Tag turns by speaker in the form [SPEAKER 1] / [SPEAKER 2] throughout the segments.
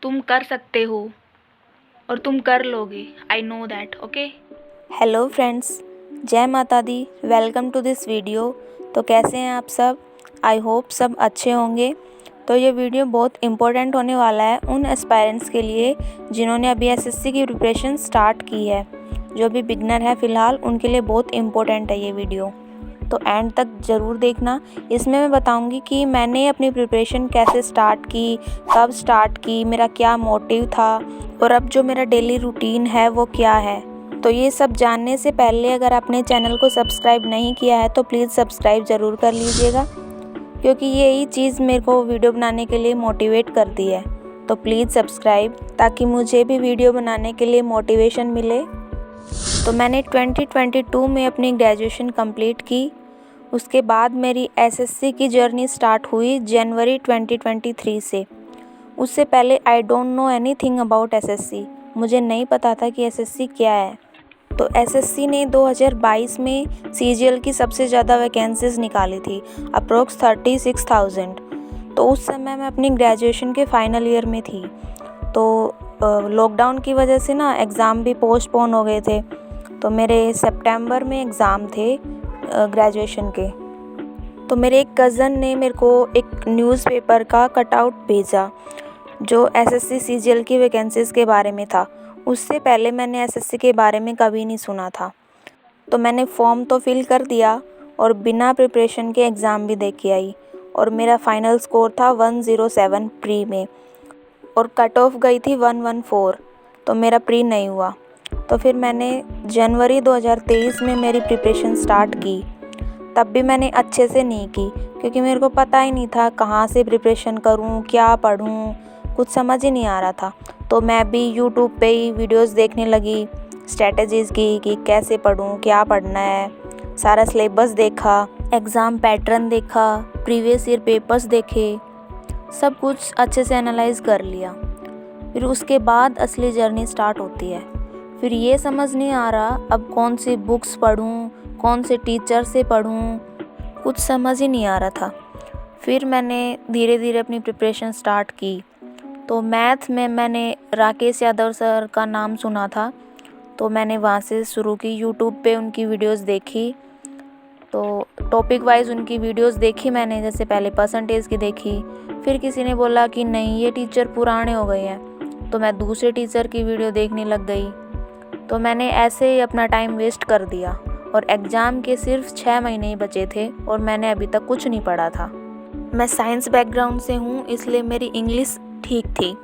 [SPEAKER 1] तुम कर सकते हो और तुम कर लोगे। I know that. Okay.
[SPEAKER 2] Hello friends, जय माता दी। Welcome to this video. तो कैसे हैं आप सब? आई होप सब अच्छे होंगे। तो ये वीडियो बहुत इम्पोर्टेंट होने वाला है उन एस्पायरेंट्स के लिए जिन्होंने अभी एसएससी की प्रिपरेशन स्टार्ट की है। जो भी बिगनर है फ़िलहाल उनके लिए बहुत इम्पोर्टेंट है ये वीडियो, तो एंड तक ज़रूर देखना। इसमें मैं बताऊंगी कि मैंने अपनी प्रिपरेशन कैसे स्टार्ट की, कब स्टार्ट की, मेरा क्या मोटिव था और अब जो मेरा डेली रूटीन है वो क्या है। तो ये सब जानने से पहले अगर आपने चैनल को सब्सक्राइब नहीं किया है तो प्लीज़ सब्सक्राइब ज़रूर कर लीजिएगा, क्योंकि यही चीज़ मेरे को वीडियो बनाने के लिए मोटिवेट करती है। तो प्लीज़ सब्सक्राइब ताकि मुझे भी वीडियो बनाने के लिए मोटिवेशन मिले। तो मैंने 2022 में अपनी ग्रेजुएशन कंप्लीट की। उसके बाद मेरी एसएससी की जर्नी स्टार्ट हुई जनवरी 2023 से। उससे पहले I don't know anything about SSC. मुझे नहीं पता था कि एसएससी क्या है। तो एसएससी ने 2022 में सीजीएल की सबसे ज़्यादा वैकेंसीज निकाली थी, अप्रोक्स 36,000। तो उस समय मैं अपनी ग्रेजुएशन के फाइनल ईयर में थी। तो लॉकडाउन की वजह से ना एग्ज़ाम भी पोस्टपोन हो गए थे। तो मेरे सितंबर में एग्ज़ाम थे ग्रेजुएशन के। तो मेरे एक कज़न ने मेरे को एक न्यूज़पेपर का कटआउट भेजा जो एसएससी सीजीएल की वैकेंसीज़ के बारे में था। उससे पहले मैंने एसएससी के बारे में कभी नहीं सुना था। तो मैंने फॉर्म तो फिल कर दिया और बिना प्रिपरेशन के एग्ज़ाम भी दे के आई और मेरा फाइनल स्कोर था 107 प्री में और कट ऑफ गई थी 114। तो मेरा प्री नहीं हुआ। तो फिर मैंने जनवरी 2023 में मेरी प्रिपरेशन स्टार्ट की। तब भी मैंने अच्छे से नहीं की क्योंकि मेरे को पता ही नहीं था कहाँ से प्रिपरेशन करूँ, क्या पढूँ, कुछ समझ ही नहीं आ रहा था। तो मैं भी यूट्यूब पे ही वीडियोस देखने लगी स्ट्रेटजीज़ की कि कैसे पढूँ, क्या पढ़ना है। सारा सिलेबस देखा, एग्ज़ाम पैटर्न देखा, प्रीवियस ईयर पेपर्स देखे, सब कुछ अच्छे से एनालाइज कर लिया। फिर उसके बाद असली जर्नी स्टार्ट होती है। फिर ये समझ नहीं आ रहा अब कौन सी बुक्स पढूँ, कौन से टीचर से पढूँ, कुछ समझ ही नहीं आ रहा था। फिर मैंने धीरे धीरे अपनी प्रिपरेशन स्टार्ट की। तो मैथ में मैंने राकेश यादव सर का नाम सुना था, तो मैंने वहाँ से शुरू की। यूट्यूब पे उनकी वीडियोस देखी, तो टॉपिक वाइज उनकी वीडियोस देखी मैंने। जैसे पहले परसेंटेज की देखी, फिर किसी ने बोला कि नहीं ये टीचर पुराने हो गए हैं, तो मैं दूसरे टीचर की वीडियो देखने लग गई। तो मैंने ऐसे ही अपना टाइम वेस्ट कर दिया और एग्ज़ाम के सिर्फ 6 महीने ही बचे थे और मैंने अभी तक कुछ नहीं पढ़ा था। मैं साइंस बैकग्राउंड से हूँ, इसलिए मेरी इंग्लिश ठीक थी।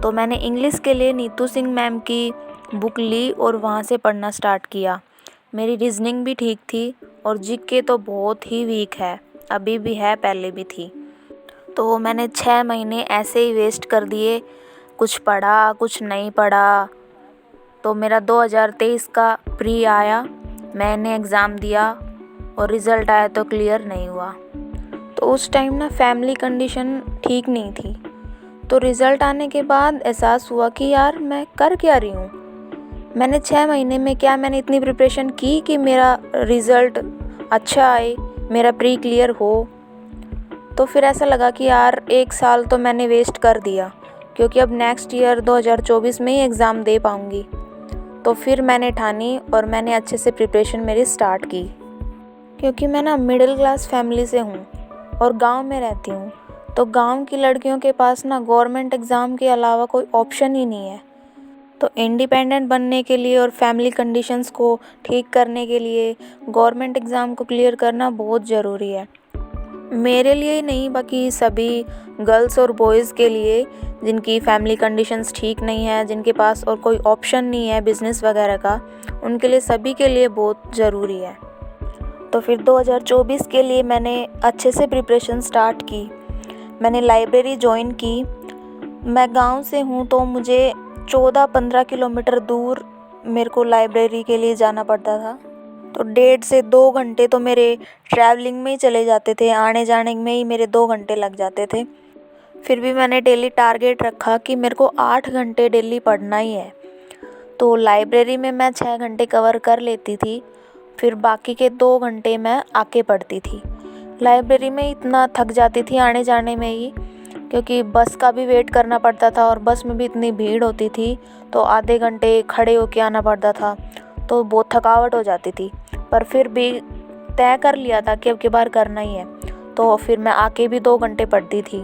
[SPEAKER 2] तो मैंने इंग्लिश के लिए नीतू सिंह मैम की बुक ली और वहाँ से पढ़ना स्टार्ट किया। मेरी रीजनिंग भी ठीक थी और जीके तो बहुत ही वीक है, अभी भी है, पहले भी थी। तो मैंने 6 महीने ऐसे ही वेस्ट कर दिए, कुछ पढ़ा कुछ नहीं पढ़ा। तो मेरा 2023 का प्री आया, मैंने एग्ज़ाम दिया और रिज़ल्ट आया तो क्लियर नहीं हुआ। तो उस टाइम ना फैमिली कंडीशन ठीक नहीं थी। तो रिज़ल्ट आने के बाद एहसास हुआ कि यार मैं कर क्या रही हूँ। मैंने 6 महीने में क्या मैंने इतनी प्रिपरेशन की कि मेरा रिज़ल्ट अच्छा आए, मेरा प्री क्लियर हो। तो फिर ऐसा लगा कि यार 1 साल तो मैंने वेस्ट कर दिया, क्योंकि अब नेक्स्ट ईयर 2024 में ही एग्ज़ाम दे पाऊँगी। तो फिर मैंने ठानी और मैंने अच्छे से प्रिपरेशन मेरी स्टार्ट की, क्योंकि मैं ना मिडिल क्लास फैमिली से हूँ और गांव में रहती हूँ। तो गांव की लड़कियों के पास ना गवर्नमेंट एग्ज़ाम के अलावा कोई ऑप्शन ही नहीं है। तो इंडिपेंडेंट बनने के लिए और फैमिली कंडीशंस को ठीक करने के लिए गवर्नमेंट एग्ज़ाम को क्लियर करना बहुत ज़रूरी है। मेरे लिए ही नहीं, बाकी सभी गर्ल्स और बॉयज़ के लिए जिनकी फैमिली कंडीशंस ठीक नहीं है, जिनके पास और कोई ऑप्शन नहीं है बिज़नेस वगैरह का, उनके लिए, सभी के लिए बहुत ज़रूरी है। तो फिर 2024 के लिए मैंने अच्छे से प्रिपरेशन स्टार्ट की। मैंने लाइब्रेरी ज्वाइन की। मैं गांव से हूँ तो मुझे 14-15 किलोमीटर दूर मेरे को लाइब्रेरी के लिए जाना पड़ता था। तो 1.5 से 2 घंटे तो मेरे ट्रैवलिंग में ही चले जाते थे, आने जाने में ही मेरे 2 घंटे लग जाते थे। फिर भी मैंने डेली टारगेट रखा कि मेरे को 8 घंटे डेली पढ़ना ही है। तो लाइब्रेरी में मैं 6 घंटे कवर कर लेती थी, फिर बाकी के 2 घंटे मैं आके पढ़ती थी। लाइब्रेरी में इतना थक जाती थी आने जाने में ही क्योंकि बस का भी वेट करना पड़ता था और बस में भी इतनी भीड़ होती थी तो आधे घंटे खड़े होके आना पड़ता था, तो बहुत थकावट हो जाती थी। पर फिर भी तय कर लिया था कि अब की बार करना ही है, तो फिर मैं आके भी 2 घंटे पढ़ती थी।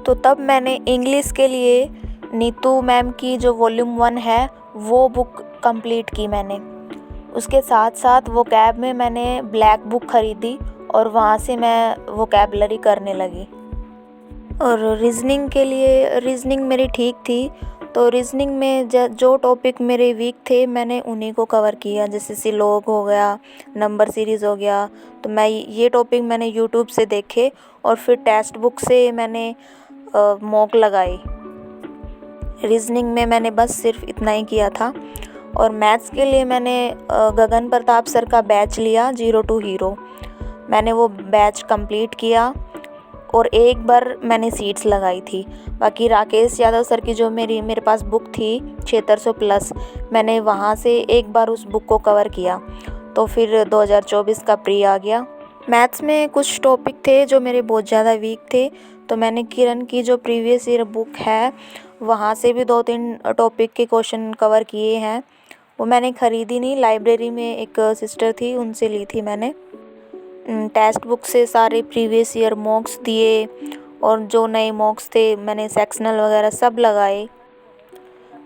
[SPEAKER 2] तो तब मैंने इंग्लिश के लिए नीतू मैम की जो वॉल्यूम 1 है वो बुक कंप्लीट की मैंने। उसके साथ साथ वोकैब में मैंने ब्लैक बुक ख़रीदी और वहाँ से मैं वोकैबलरी करने लगी। और रीज़निंग के लिए रीज़निंग मेरी ठीक थी, तो रीज़निंग में जो टॉपिक मेरे वीक थे मैंने उन्हीं को कवर किया, जैसे सिलोग हो गया, नंबर सीरीज़ हो गया। तो मैं ये टॉपिक मैंने यूट्यूब से देखे और फिर टेक्स्ट बुक से मैंने मॉक लगाई। रीज़निंग में मैंने बस सिर्फ इतना ही किया था। और मैथ्स के लिए मैंने गगन प्रताप सर का बैच लिया, जीरो टू हीरो। मैंने वो बैच कंप्लीट किया और एक बार मैंने सीट्स लगाई थी। बाकी राकेश यादव सर की जो मेरे पास बुक थी 7600 प्लस, मैंने वहाँ से एक बार उस बुक को कवर किया। तो फिर 2024 का प्री आ गया। मैथ्स में कुछ टॉपिक थे जो मेरे बहुत ज़्यादा वीक थे, तो मैंने किरण की जो प्रीवियस ईयर बुक है वहाँ से भी 2-3 टॉपिक के क्वेश्चन कवर किए हैं। वो मैंने ख़रीदी नहीं, लाइब्रेरी में एक सिस्टर थी उनसे ली थी मैंने। टेक्स्ट बुक से सारे प्रीवियस ईयर मॉक्स दिए और जो नए मॉक्स थे मैंने सेक्शनल वगैरह सब लगाए।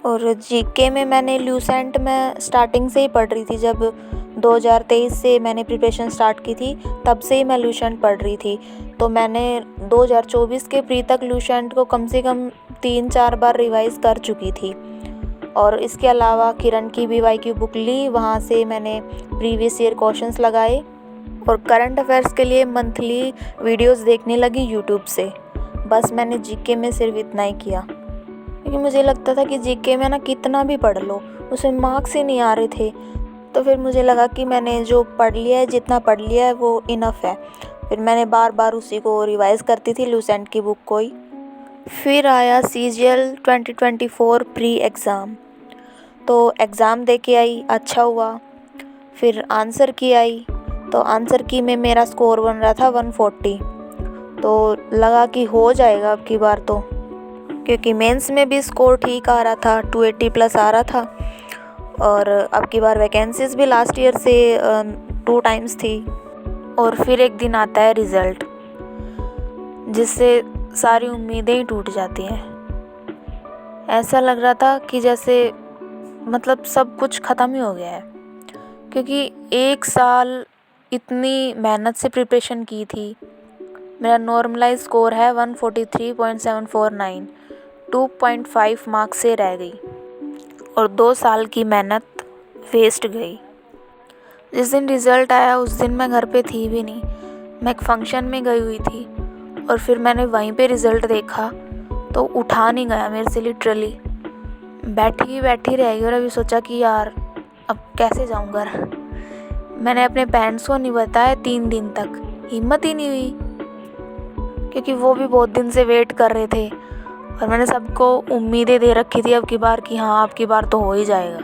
[SPEAKER 2] और जीके में मैंने ल्यूसेंट में स्टार्टिंग से ही पढ़ रही थी। जब 2023 से मैंने प्रिपरेशन स्टार्ट की थी तब से ही मैं ल्यूसेंट पढ़ रही थी। तो मैंने 2024 के प्री तक ल्यूसेंट को कम से कम 3-4 बार रिवाइज़ कर चुकी थी। और इसके अलावा किरण की BY की बुक ली, वहाँ से मैंने प्रीवियस ईयर क्वेश्चंस लगाए। और करंट अफेयर्स के लिए मंथली वीडियोस देखने लगी यूट्यूब से। बस मैंने जीके में सिर्फ इतना ही किया, क्योंकि मुझे लगता था कि जीके में ना कितना भी पढ़ लो उसमें मार्क्स ही नहीं आ रहे थे। तो फिर मुझे लगा कि मैंने जो पढ़ लिया है, जितना पढ़ लिया है वो इनफ है। फिर मैंने बार बार उसी को रिवाइज़ करती थी, ल्यूसेंट की बुक को ही। फिर आया CGL 2024 प्री एग्ज़ाम, तो एग्ज़ाम दे के आई, अच्छा हुआ। फिर आंसर की आई, तो आंसर की में मेरा स्कोर बन रहा था 140। तो लगा कि हो जाएगा अब की बार, तो क्योंकि मेंस में भी स्कोर ठीक आ रहा था, 280 प्लस आ रहा था। और अब की बार वैकेंसीज़ भी लास्ट ईयर से 2 टाइम्स थी। और फिर एक दिन आता है रिज़ल्ट, जिससे सारी उम्मीदें ही टूट जाती हैं। ऐसा लग रहा था कि जैसे मतलब सब कुछ ख़त्म ही हो गया है, क्योंकि 1 साल इतनी मेहनत से प्रिपरेशन की थी। मेरा नॉर्मलाइज स्कोर है 143.749, 2.5 मार्क्स से रह गई और 2 साल की मेहनत वेस्ट गई। जिस दिन रिज़ल्ट आया उस दिन मैं घर पे थी भी नहीं, मैं एक फंक्शन में गई हुई थी। और फिर मैंने वहीं पे रिज़ल्ट देखा तो उठा नहीं गया मेरे से, लिटरली बैठी रह गई। और अभी सोचा कि यार अब कैसे जाऊँ घर। मैंने अपने पेरेंट्स को नहीं बताया 3 दिन तक, हिम्मत ही नहीं हुई, क्योंकि वो भी बहुत दिन से वेट कर रहे थे। और मैंने सबको उम्मीदें दे रखी थी अब की बार कि हाँ अब की बार तो हो ही जाएगा।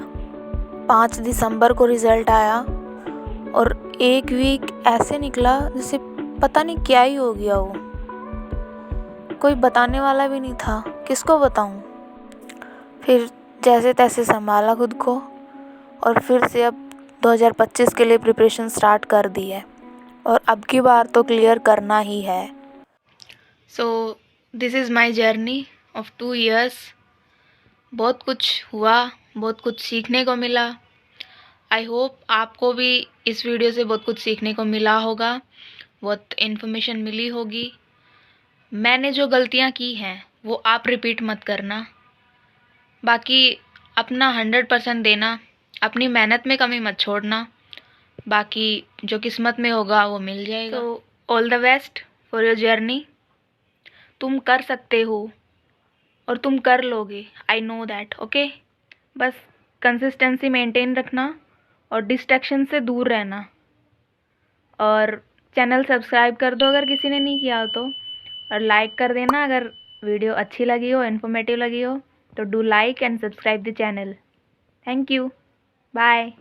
[SPEAKER 2] 5 दिसंबर को रिज़ल्ट आया और 1 वीक ऐसे निकला जैसे पता नहीं क्या ही हो गया हो। कोई बताने वाला भी नहीं था, किसको बताऊँ। फिर जैसे तैसे संभाला खुद को और फिर से अब 2025 के लिए प्रिपरेशन स्टार्ट कर दी है और अब की बार तो क्लियर करना ही है।
[SPEAKER 1] So this is my journey of 2 years। बहुत कुछ हुआ, बहुत कुछ सीखने को मिला। आई होप आपको भी इस वीडियो से बहुत कुछ सीखने को मिला होगा, बहुत इन्फॉर्मेशन मिली होगी। मैंने जो गलतियाँ की हैं वो आप रिपीट मत करना। बाकी अपना 100% देना, अपनी मेहनत में कमी मत छोड़ना। बाकी जो किस्मत में होगा वो मिल जाएगा। तो all the best for your journey. तुम कर सकते हो और तुम कर लोगे, आई नो दैट। ओके, बस कंसिस्टेंसी मेंटेन रखना और डिस्ट्रैक्शन से दूर रहना। और चैनल सब्सक्राइब कर दो अगर किसी ने नहीं किया हो तो, और लाइक कर देना अगर वीडियो अच्छी लगी हो, इन्फॉर्मेटिव लगी हो तो do like and subscribe the channel. Thank you, bye.